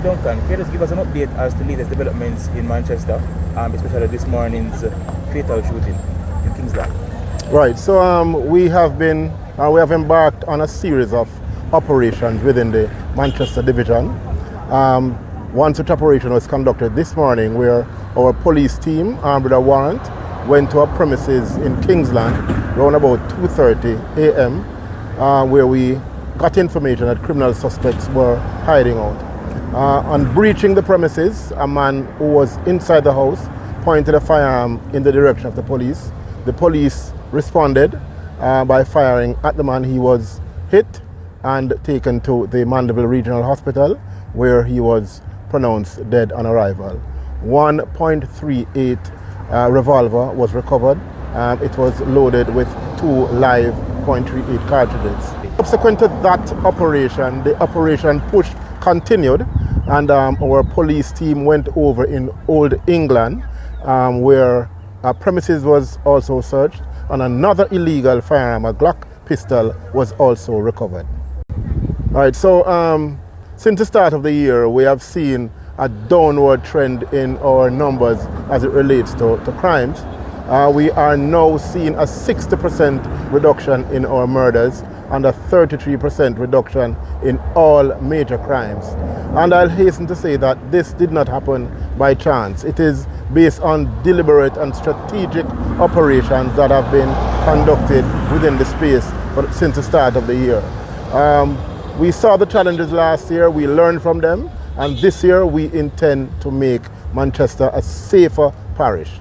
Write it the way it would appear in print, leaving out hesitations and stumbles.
Duncan, can you just give us an update as to latest developments in Manchester, especially this morning's fatal shooting in Kingsland? Right, so we have embarked on a series of operations within the Manchester division. One such operation was conducted this morning where our police team, armed with a warrant, went to a premises in Kingsland around about 2:30 a.m. Where we got information that criminal suspects were hiding out. On breaching the premises, a man who was inside the house pointed a firearm in the direction of the police. The police responded by firing at the man. He was hit and taken to the Mandeville Regional Hospital, where he was pronounced dead on arrival. 1.38 revolver was recovered. It was loaded with 2 live .38 cartridges. Subsequent to that operation, the operation push continued, and our police team went over in Old England, where a premises was also searched, and another illegal firearm, a Glock pistol, was also recovered. All right, so since the start of the year, we have seen a downward trend in our numbers as it relates to crimes. We are now seeing a 60% reduction in our murders and a 33% reduction in all major crimes. And I'll hasten to say that this did not happen by chance. It is based on deliberate and strategic operations that have been conducted within the space since the start of the year. We saw the challenges last year, we learned from them, and this year we intend to make Manchester a safer parish.